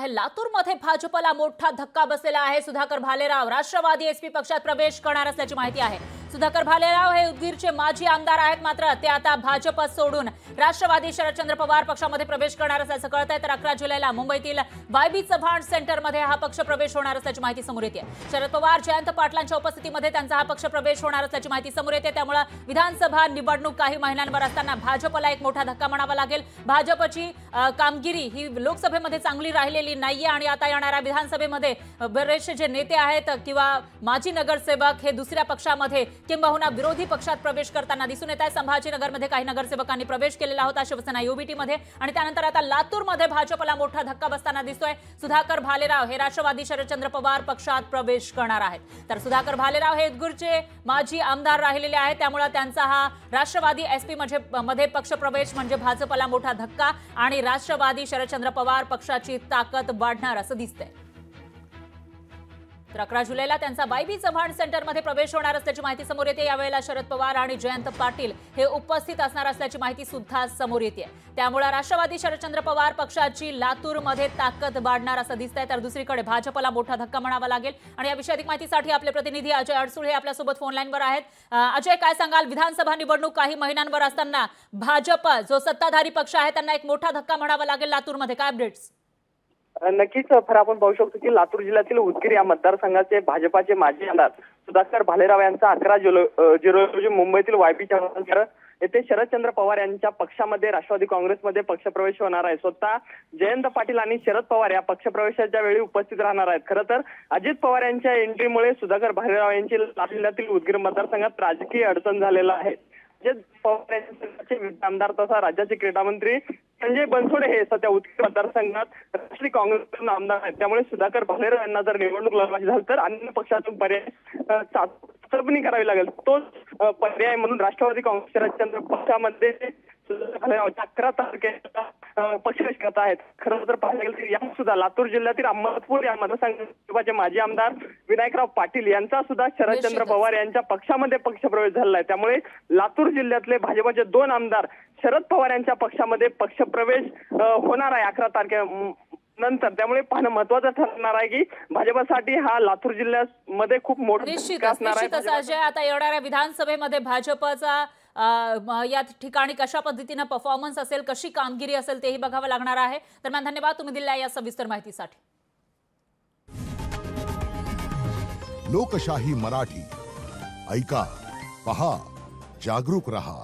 लातूरमध्ये भाजपला मोठा धक्का बसलेला आहे। सुधाकर भालेराव राष्ट्रवादी एसपी पक्षात प्रवेश करणार असल्याची माहिती आहे। सुधाकर भालेराव हे उदगीरचे माजी आमदार आहेत, मात्र ते आता भाजप सोडून राष्ट्रवादी शरदचंद्र पवार पक्षामध्ये प्रवेश करणार असल्याचं कळतंय। तर 11 जुलैला मुंबईतील वायबी चव्हाण सेंटरमध्ये हा पक्ष प्रवेश होणार असल्याची माहिती समोर येते। शरद पवार जयंत पाटलांच्या उपस्थितीमध्ये त्यांचा हा पक्ष प्रवेश होणार असल्याची माहिती समोर येते। त्यामुळे विधानसभा निवडणूक काही महिन्यांवर असताना भाजपला एक मोठा धक्का म्हणावा लागेल। भाजपची कामगिरी ही लोकसभेमध्ये चांगली राहिलेली नाहीये आणि आता येणाऱ्या विधानसभेमध्ये बरेचसे जे नेते आहेत किंवा माजी नगरसेवक हे दुसऱ्या पक्षामध्ये किंबहुना विरोधी पक्षात प्रवेश करताना दिसून येत आहे। संभाजीनगरमध्ये काही नगरसेवकांनी प्रवेश केलेला होता शिवसेना युबीटी मध्ये, आणि त्यानंतर आता लातूरमध्ये भाजपला मोठा धक्का बसताना दिसतोय। सुधाकर भालेराव हे राष्ट्रवादी शरदचंद्र पवार पक्षात प्रवेश करणार आहेत। तर सुधाकर भालेराव हे उदगीरचे माजी आमदार राहिलेले आहेत, त्यामुळे त्यांचा हा राष्ट्रवादी एसपी मध्ये पक्ष प्रवेश म्हणजे भाजपला मोठा धक्का आणि राष्ट्रवादी शरदचंद्र पवार पक्षाची ताकद वाढणार असं दिसतंय। तर 11 जुलैला त्यांचा वायबी चव्हाण सेंटरमध्ये प्रवेश होणार असल्याची माहिती समोर येते। यावेळेला शरद पवार आणि जयंत पाटील हे उपस्थित असणार असल्याची माहिती सुद्धा समोर येते। त्यामुळे राष्ट्रवादी शरदचंद्र पवार पक्षाची लातूरमध्ये ताकद वाढणार असं दिसतंय। तर दुसरीकडे भाजपला मोठा धक्का म्हणावा लागेल। आणि याविषयी अधिक माहितीसाठी आपले प्रतिनिधी अजय अडसूळ हे आपल्यासोबत फोन लाईनवर आहेत। अजय, काय सांगाल, विधानसभा निवडणूक काही महिन्यांवर असताना भाजप जो सत्ताधारी पक्ष आहे त्यांना एक मोठा धक्का म्हणावा लागेल लातूरमध्ये, काय अपडेट्स? नक्कीच फर आपण पाहू शकतो की लातूर जिल्ह्यातील उदगीर या मतदारसंघाचे भाजपाचे माजी आमदार सुधाकर भालेराव यांचा 11 जुलै रोजी मुंबईतील वायबी चव्हाण येथे शरदचंद्र पवार यांच्या पक्षामध्ये राष्ट्रवादी काँग्रेसमध्ये पक्षप्रवेश होणार आहे। स्वतः जयंत पाटील आणि शरद पवार या पक्षप्रवेशाच्या वेळी उपस्थित राहणार आहेत। खरं तर अजित पवार यांच्या एंट्रीमुळे सुधाकर भालेराव यांची लातूर जिल्ह्यातील उदगीर मतदारसंघात राजकीय अडचण झालेला आहे। पवार यांचे आमदार तथा राज्याचे क्रीडा मंत्री संजय बनसोडे हे सध्या उदगीर मतदारसंघात राष्ट्रीय काँग्रेसकडून आमदार आहेत। त्यामुळे सुधाकर भालेराव यांना जर निवडणूक लढवायची झाली तर अन्य पक्षातून पर्याय चाचपणी करावी लागेल। तोच पर्याय म्हणून राष्ट्रवादी काँग्रेस शरदचंद्र पक्षामध्ये 11 तारखेला पक्षप्रवेश करत आहेत। खरं तर पाहायला गेलं तर यात सुद्धा लातूर जिल्ह्यातील अहमदपूर या मतदारसंघाचे माजी आमदार विनायकराव पाटील यांचा सुद्धा शरदचंद्र पवार यांच्या पक्षामध्ये पक्षप्रवेश झालेला आहे। त्यामुळे लातूर जिल्ह्यातले भाजपचे 2 आमदार शरद पवार यांच्या पक्षामध्ये पक्षप्रवेश होणार आहे 11 तारखेनंतर। त्यामुळे पाहणं महत्वाचं ठरणार आहे की भाजपसाठी हा लातूर जिल्ह्यामध्ये खूप मोठा असणार आहे। अजय, आता येणाऱ्या विधानसभेमध्ये भाजपचा या ठिकाणी कशा पद्धतीने परफॉर्मन्स असेल, कशी कामगिरी असेल तेही बघावं लागणार आहे। दरम्यान धन्यवाद तुम्ही दिलेल्या या सविस्तर माहितीसाठी। लोकशाही मराठी ऐका, पहा, जागरूक रहा।